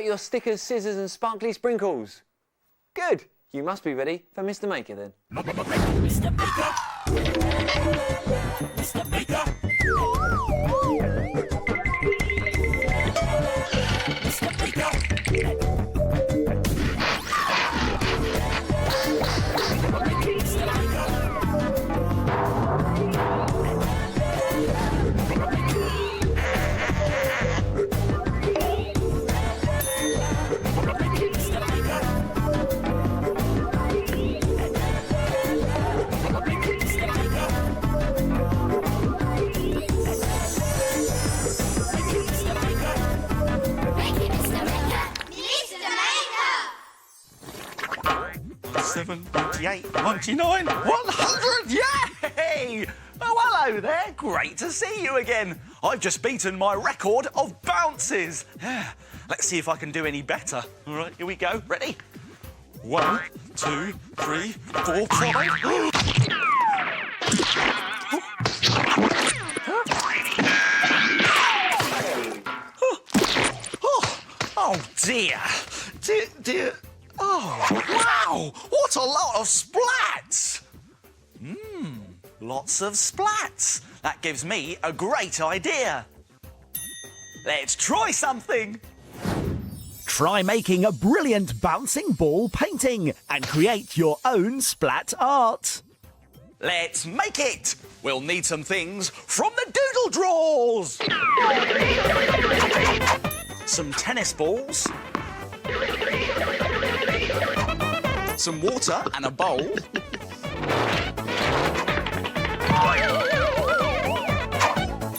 Your stickers, scissors and sparkly sprinkles. Good. You must be ready for Mr. Maker then. Mr. Maker. Mr. Maker. Mr. Maker. $7, $98, $99, $100! Yay! Oh, hello there. Great to see you again. I've just beaten my record of bounces. Let's see if I can do any better. All right, here we go. Ready? 1, 2, 3, 4, 5. Oh, dear. Dear. Oh, wow! What a lot of splats! Lots of splats. That gives me a great idea. Let's try something. Try making a brilliant bouncing ball painting and create your own splat art. Let's make it. We'll need some things from the doodle drawers. Some tennis balls. Some water and a bowl.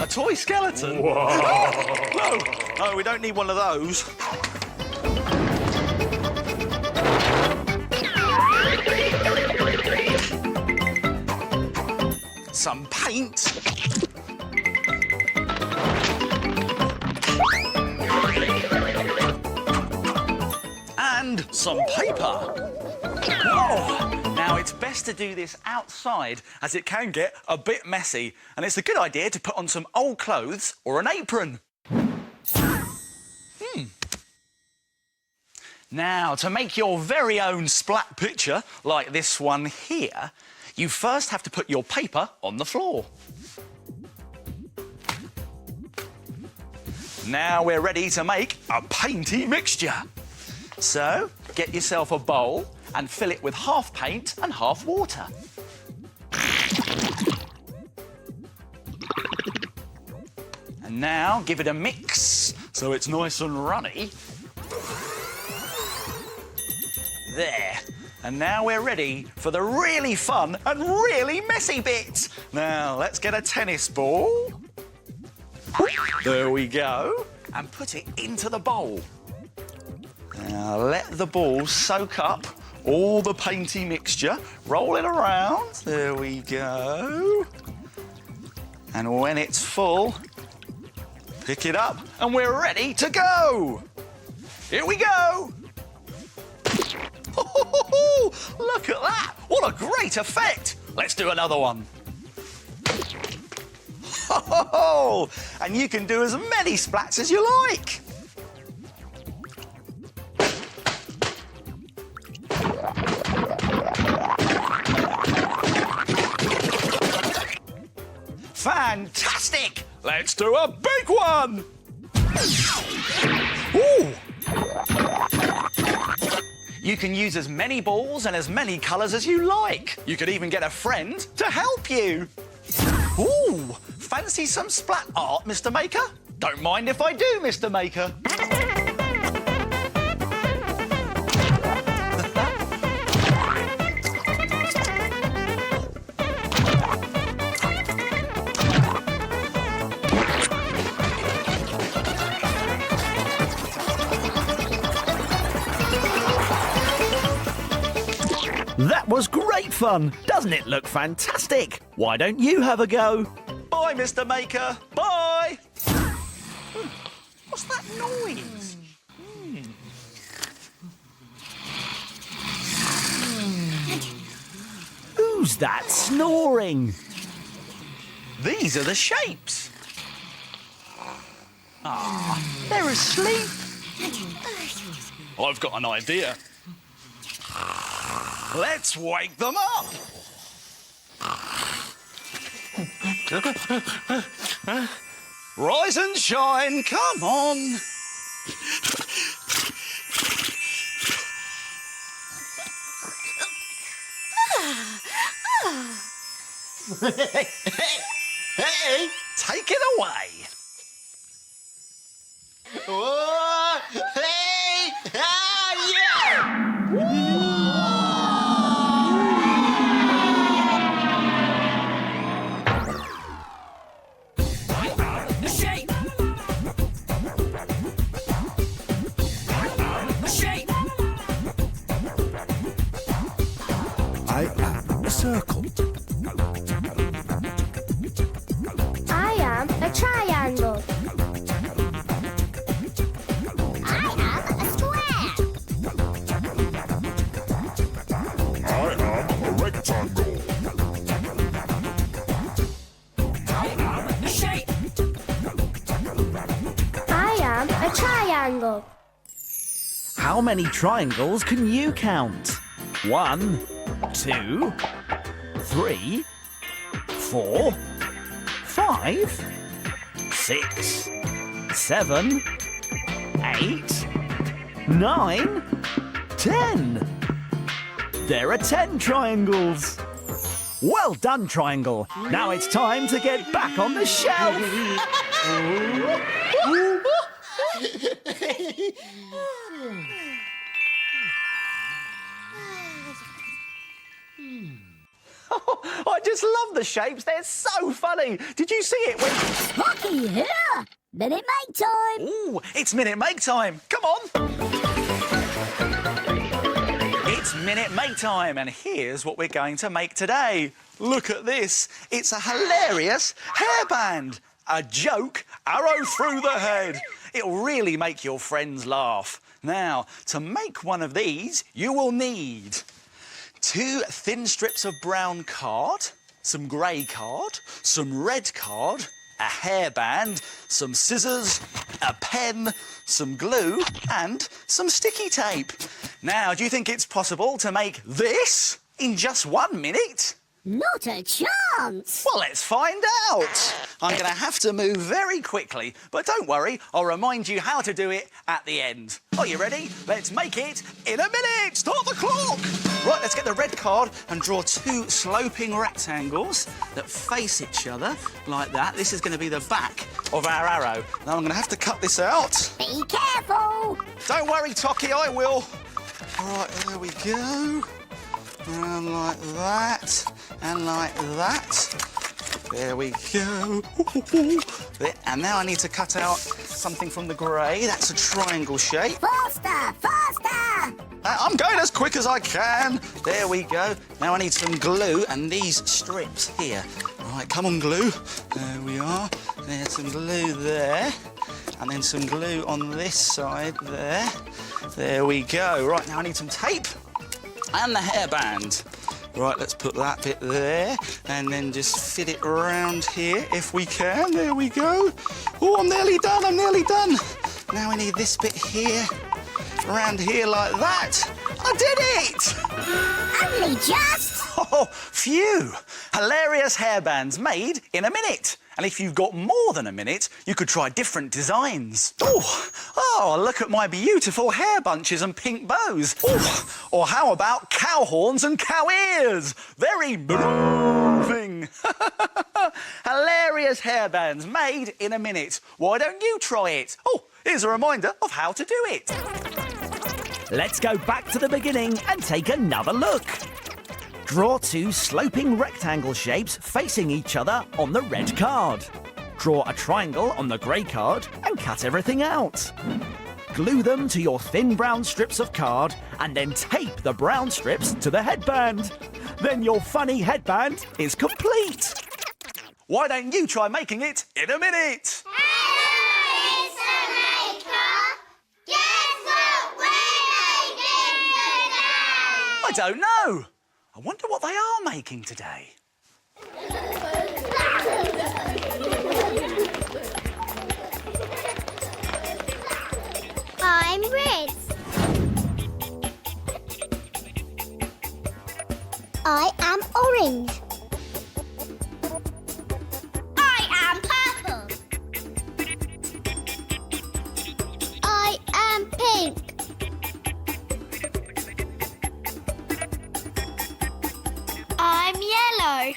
A toy skeleton. Whoa. No, we don't need one of those. Some paint. And some paper. Whoa. Now, it's best to do this outside as it can get a bit messy, and it's a good idea to put on some old clothes or an apron. Now, to make your very own splat picture, like this one here, you first have to put your paper on the floor. Now we're ready to make a painty mixture. So, get yourself a bowl and fill it with half paint and half water. And now give it a mix so it's nice and runny. There. And now we're ready for the really fun and really messy bit. Now, let's get a tennis ball. There we go. And put it into the bowl. Now, let the ball soak up all the painty mixture. Roll it around. There we go. And when it's full, pick it up and we're ready to go. Here we go. Look at that! What a great effect! Let's do another one. And you can do as many splats as you like. Fantastic! Let's do a big one! Ooh! You can use as many balls and as many colours as you like. You could even get a friend to help you. Ooh, fancy some splat art, Mr. Maker? Don't mind if I do, Mr. Maker. That was great fun. Doesn't it look fantastic? Why don't you have a go? Bye, Mr. Maker. Bye. What's that noise? Who's that snoring? These are the shapes. Ah, they're asleep. I've got an idea. Let's wake them up. Rise and shine, come on. Hey! Take it away. Whoa! Hey! Ah, yeah! Shape. Shape. I am a circle. I am a triangle. I am a square. I am a rectangle. Shape. I am a triangle. How many triangles can you count? 1, 2, 3, 4, 5, 6, 7, 8, 9, 10. There are 10 triangles. Well done, Triangle. Now it's time to get back on the shelf. I just love the shapes. They're so funny. Did you see it when... Lucky here. Minute make time. Ooh, it's Minute Make time. Come on. It's Minute Make time, and here's what we're going to make today. Look at this. It's a hilarious hairband. A joke arrow through the head. It'll really make your friends laugh. Now, to make one of these, you will need 2 thin strips of brown card, some grey card, some red card, a hairband, some scissors, a pen, some glue and some sticky tape. Now, do you think it's possible to make this in just 1 minute? Not a chance. Well, let's find out. I'm going to have to move very quickly, but don't worry, I'll remind you how to do it at the end. Are you ready? Let's make it in a minute. Start the clock. Right, let's get the red card and draw 2 sloping rectangles that face each other like that. This is going to be the back of our arrow. Now, I'm going to have to cut this out. Be careful. Don't worry, Tocky, I will. All right, there we go. And like that, and like that. There we go. And now I need to cut out something from the grey. That's a triangle shape. Faster, faster. I'm going as quick as I can. There we go. Now I need some glue and these strips here. Right, come on, glue. There we are. There's some glue there. And then some glue on this side there. There we go. Right, now I need some tape. And the hairband. Right, let's put that bit there and then just fit it around here if we can. There we go. Oh, I'm nearly done, I'm nearly done. Now we need this bit here, around here like that. I did it! Only just. Oh, phew. Hilarious hairbands made in a minute. And if you've got more than a minute, you could try different designs. Oh, look at my beautiful hair bunches and pink bows. Oh, or how about cow horns and cow ears? Very moving. Hilarious hairbands made in a minute. Why don't you try it? Oh, here's a reminder of how to do it. Let's go back to the beginning and take another look. Draw 2 sloping rectangle shapes facing each other on the red card. Draw a triangle on the grey card and cut everything out. Glue them to your thin brown strips of card and then tape the brown strips to the headband. Then your funny headband is complete. Why don't you try making it in a minute? Hello, Mr. Maker. Guess what we're making today? I don't know. I wonder what they are making today. I'm red. I am orange. I am purple. I am pink. I'm yellow.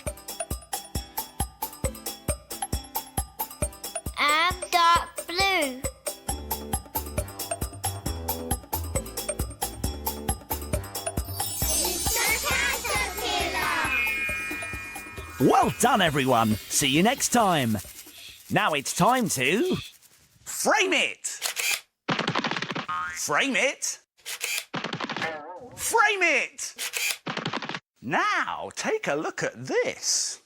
I'm dark blue. It's a caterpillar. Well done, everyone. See you next time. Now it's time to... Frame it! Frame it! Frame it! Now, take a look at this.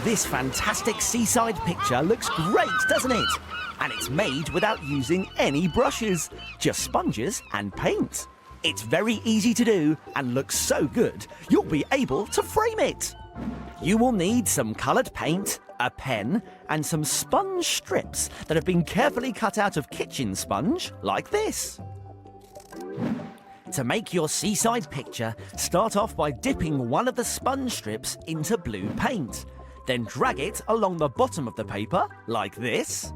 This fantastic seaside picture looks great, doesn't it? And it's made without using any brushes, just sponges and paint. It's very easy to do and looks so good, you'll be able to frame it. You will need some coloured paint, a pen, and some sponge strips that have been carefully cut out of kitchen sponge, like this. To make your seaside picture, start off by dipping one of the sponge strips into blue paint. Then drag it along the bottom of the paper, like this,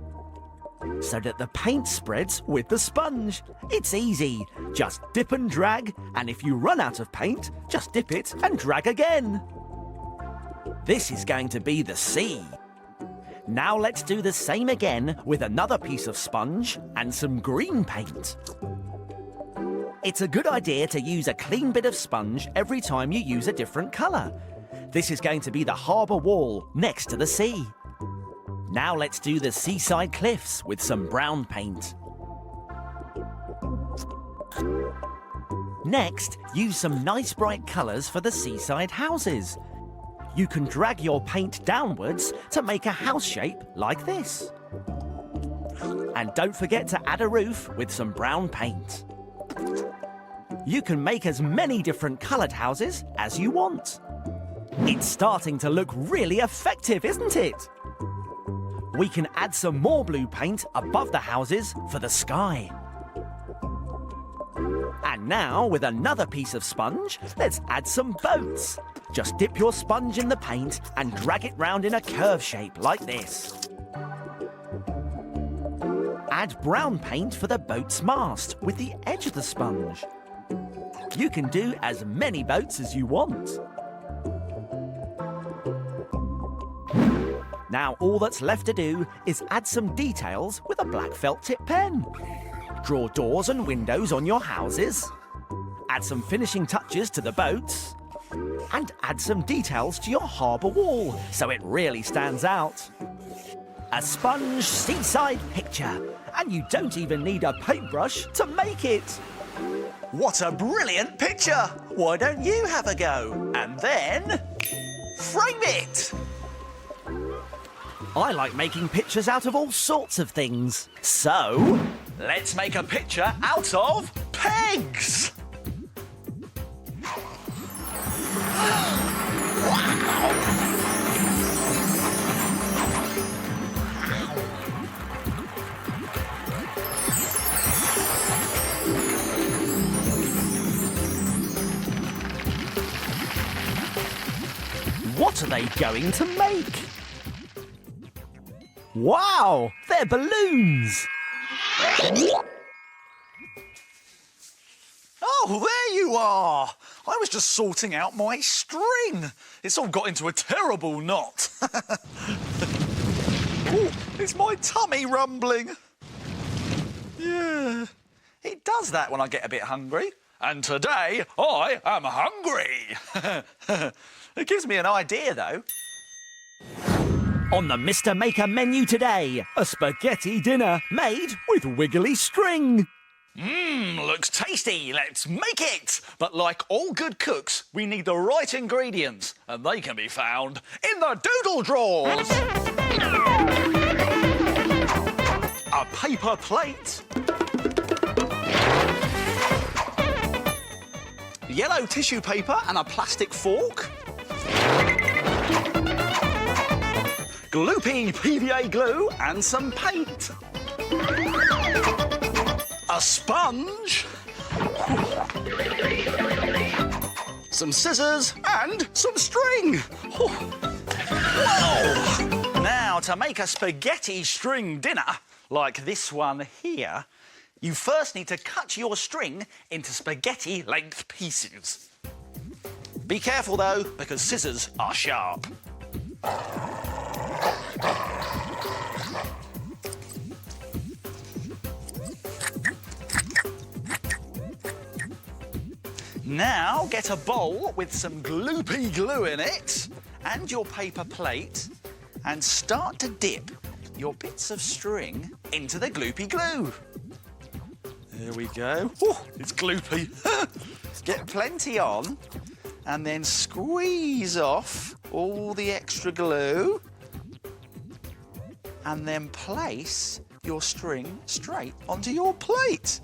so that the paint spreads with the sponge. It's easy. Just dip and drag, and if you run out of paint, just dip it and drag again. This is going to be the sea. Now let's do the same again with another piece of sponge and some green paint. It's a good idea to use a clean bit of sponge every time you use a different colour. This is going to be the harbour wall next to the sea. Now let's do the seaside cliffs with some brown paint. Next, use some nice bright colours for the seaside houses. You can drag your paint downwards to make a house shape like this. And don't forget to add a roof with some brown paint. You can make as many different coloured houses as you want. It's starting to look really effective, isn't it? We can add some more blue paint above the houses for the sky. And now, with another piece of sponge, let's add some boats. Just dip your sponge in the paint and drag it round in a curve shape like this. Add brown paint for the boat's mast with the edge of the sponge. You can do as many boats as you want. Now all that's left to do is add some details with a black felt tip pen. Draw doors and windows on your houses. Add some finishing touches to the boats. And add some details to your harbour wall so it really stands out. A sponge seaside picture. And you don't even need a paintbrush to make it. What a brilliant picture! Why don't you have a go? And then... frame it! I like making pictures out of all sorts of things. So... let's make a picture out of pegs! What are they going to make? Wow, they're balloons! Oh, there you are! I was just sorting out my string. It's all got into a terrible knot. Ooh, it's my tummy rumbling. Yeah, it does that when I get a bit hungry. And today, I am hungry. It gives me an idea, though. On the Mr. Maker menu today, a spaghetti dinner made with wiggly string. Looks tasty. Let's make it. But like all good cooks, we need the right ingredients, and they can be found in the doodle drawers. A paper plate. Yellow tissue paper and a plastic fork. Gloopy PVA glue and some paint. A sponge. some scissors and some string. Whoa! Now, to make a spaghetti string dinner, like this one here, you first need to cut your string into spaghetti length pieces. Be careful though, because scissors are sharp. Now get a bowl with some gloopy glue in it and your paper plate and start to dip your bits of string into the gloopy glue. There we go. Ooh, it's gloopy. Get plenty on and then squeeze off all the extra glue and then place your string straight onto your plate.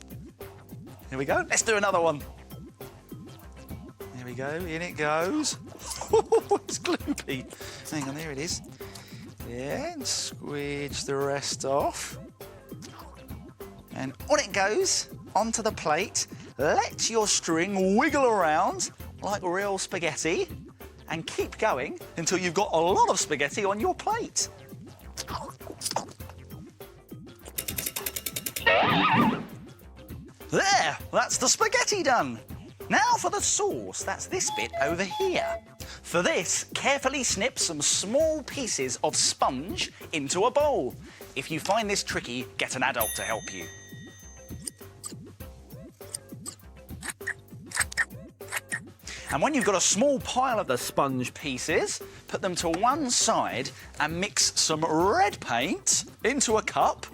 Here we go. Let's do another one. There we go. In it goes. It's gloopy. Hang on, there it is. Yeah, and squeeze the rest off. And on it goes, onto the plate. Let your string wiggle around like real spaghetti and keep going until you've got a lot of spaghetti on your plate. There, that's the spaghetti done. Now for the sauce, that's this bit over here. For this, carefully snip some small pieces of sponge into a bowl. If you find this tricky, get an adult to help you. And when you've got a small pile of the sponge pieces, put them to one side and mix some red paint into a cup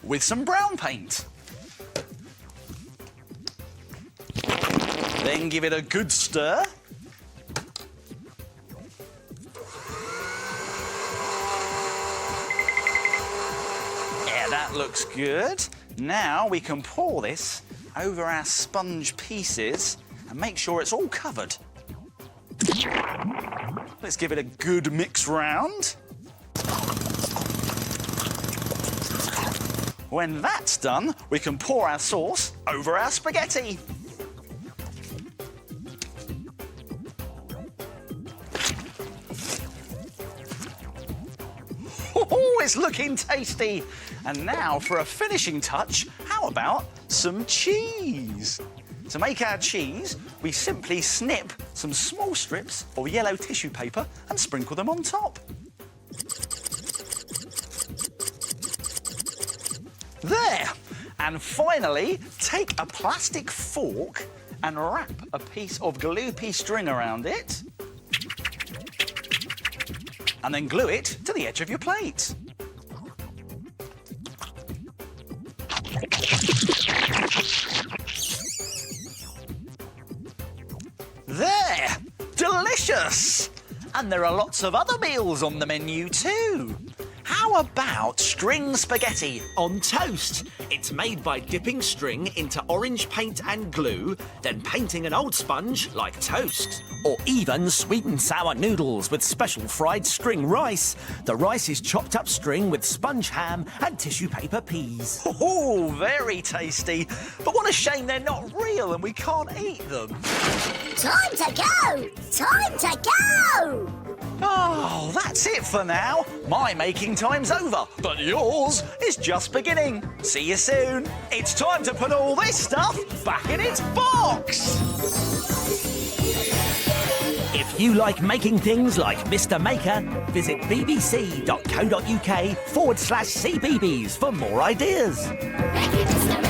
with some brown paint. Then give it a good stir. Yeah, that looks good. Now we can pour this over our sponge pieces and make sure it's all covered. Let's give it a good mix round. When that's done, we can pour our sauce over our spaghetti. Oh, it's looking tasty. And now for a finishing touch, how about some cheese? To make our cheese, we simply snip some small strips of yellow tissue paper and sprinkle them on top. There! And finally, take a plastic fork and wrap a piece of gloopy string around it. And then glue it to the edge of your plate. There! Delicious! And there are lots of other meals on the menu too. How about string spaghetti On toast. It's made by dipping string into orange paint and glue, then painting an old sponge like toast. Or even sweet and sour noodles with special fried string rice. The rice is chopped up string with sponge ham and tissue paper peas. Oh, very tasty. But what a shame they're not real and we can't eat them. Time to go! Time to go! Oh, that's it for now. My making time's over, but yours is just beginning. See you soon. It's time to put all this stuff back in its box. If you like making things like Mr. Maker, visit bbc.co.uk/CBeebies for more ideas. Make it, Mr.